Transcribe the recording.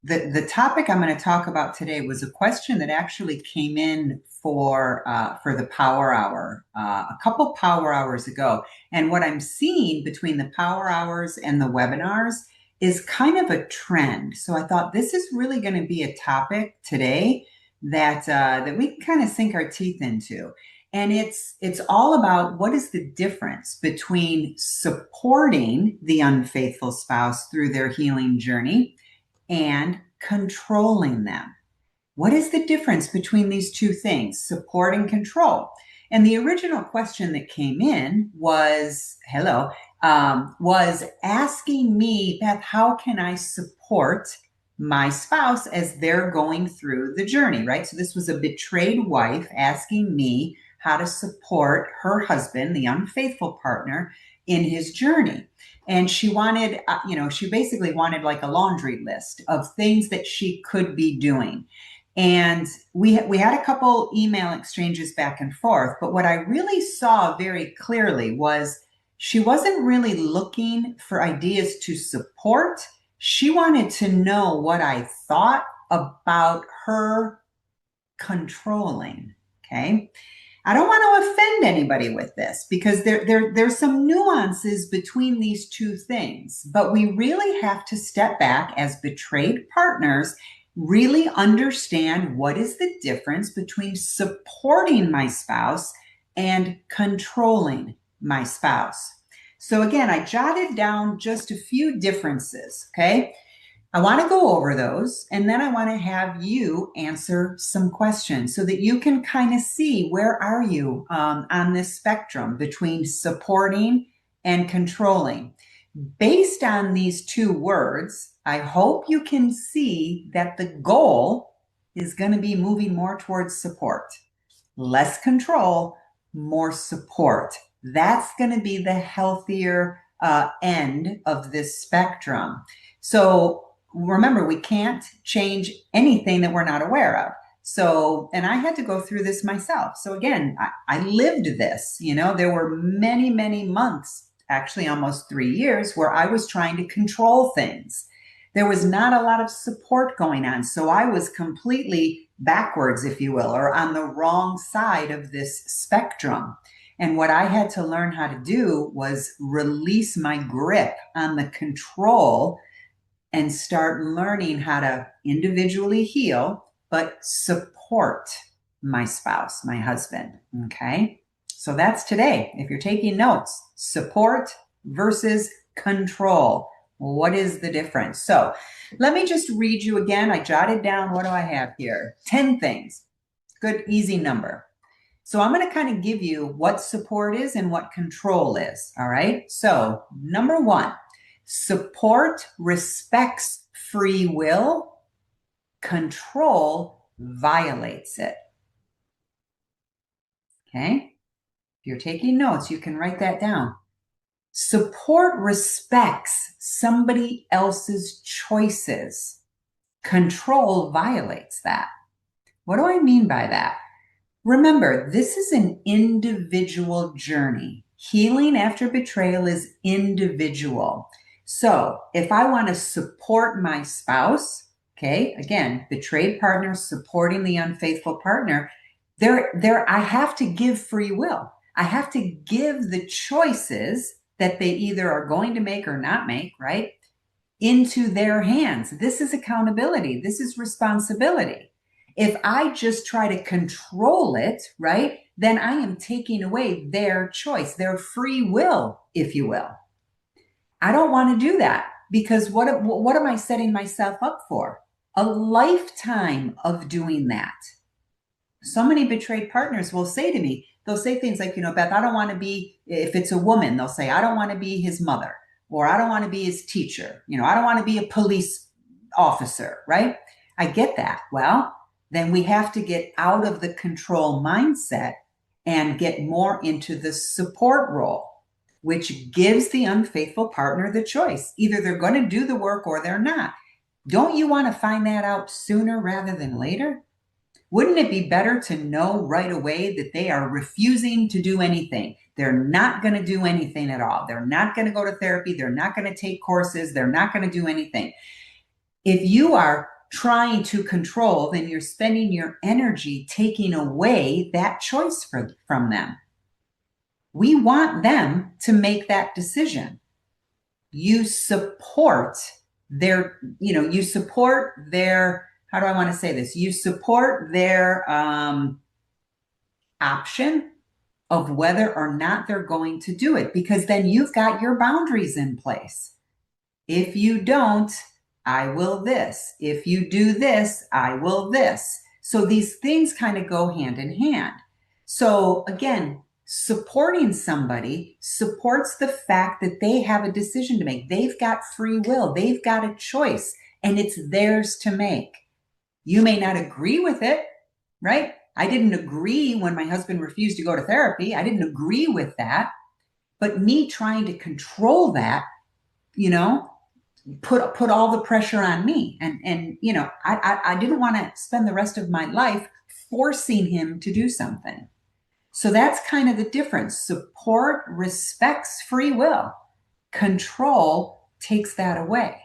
the topic I'm going to talk about today was a question that actually came in for the Power Hour a couple Power Hours ago. And what I'm seeing between the Power Hours and the webinars is kind of a trend. So I thought this is really going to be a topic today that we can kind of sink our teeth into. And it's all about what is the difference between supporting the unfaithful spouse through their healing journey and controlling them. What is the difference between these two things, support and control? And the original question that came in was asking me, Beth, how can I support my spouse as they're going through the journey, right? So this was a betrayed wife asking me how to support her husband, the unfaithful partner, in his journey. And she wanted, she basically wanted like a laundry list of things that she could be doing. And we had a couple email exchanges back and forth, but what I really saw very clearly was she wasn't really looking for ideas to support. She wanted to know what I thought about her controlling. Okay. I don't want to offend anybody with this because there's some nuances between these two things, but we really have to step back as betrayed partners, really understand what is the difference between supporting my spouse and controlling my spouse. So again, I jotted down just a few differences, okay? I want to go over those, and then I want to have you answer some questions so that you can kind of see where are you on this spectrum between supporting and controlling. Based on these two words, I hope you can see that the goal is going to be moving more towards support. Less control, more support. That's going to be the healthier end of this spectrum. So remember, we can't change anything that we're not aware of. So, and I had to go through this myself. So again, I lived this, there were many, many months, actually almost 3 years, where I was trying to control things. There was not a lot of support going on. So I was completely backwards, if you will, or on the wrong side of this spectrum. And what I had to learn how to do was release my grip on the control and start learning how to individually heal, but support my spouse, my husband. Okay. So that's today. If you're taking notes, support versus control. What is the difference? So let me just read you again. I jotted down, what do I have here? 10 things. Good, easy number. So I'm going to kind of give you what support is and what control is. All right. So number one, support respects free will. Control violates it. Okay. If you're taking notes, you can write that down. Support respects somebody else's choices. Control violates that. What do I mean by that? Remember, this is an individual journey. Healing after betrayal is individual. So if I want to support my spouse, okay, again, betrayed partner supporting the unfaithful partner, I have to give free will. I have to give the choices that they either are going to make or not make, right, into their hands. This is accountability. This is responsibility. If I just try to control it, right, then I am taking away their choice, their free will, if you will. I don't want to do that because what am I setting myself up for? A lifetime of doing that. So many betrayed partners will say to me, they'll say things like, Beth, I don't want to be, if it's a woman, they'll say, I don't want to be his mother, or I don't want to be his teacher. I don't want to be a police officer, right? I get that. Well, then we have to get out of the control mindset and get more into the support role, which gives the unfaithful partner the choice. Either they're going to do the work or they're not. Don't you want to find that out sooner rather than later? Wouldn't it be better to know right away that they are refusing to do anything? They're not going to do anything at all. They're not going to go to therapy. They're not going to take courses. They're not going to do anything. If you are trying to control, then you're spending your energy taking away that choice from them. We want them to make that decision. You support you support their, how do I want to say this? You support their option of whether or not they're going to do it, because then you've got your boundaries in place. If you don't, I will this. If you do this, I will this. So these things kind of go hand in hand. So again, supporting somebody supports the fact that they have a decision to make. They've got free will, they've got a choice, and it's theirs to make. You may not agree with it, right? I didn't agree when my husband refused to go to therapy. I didn't agree with that. But me trying to control that, you know, put all the pressure on me. And I didn't want to spend the rest of my life forcing him to do something. So that's kind of the difference. Support respects free will. Control takes that away.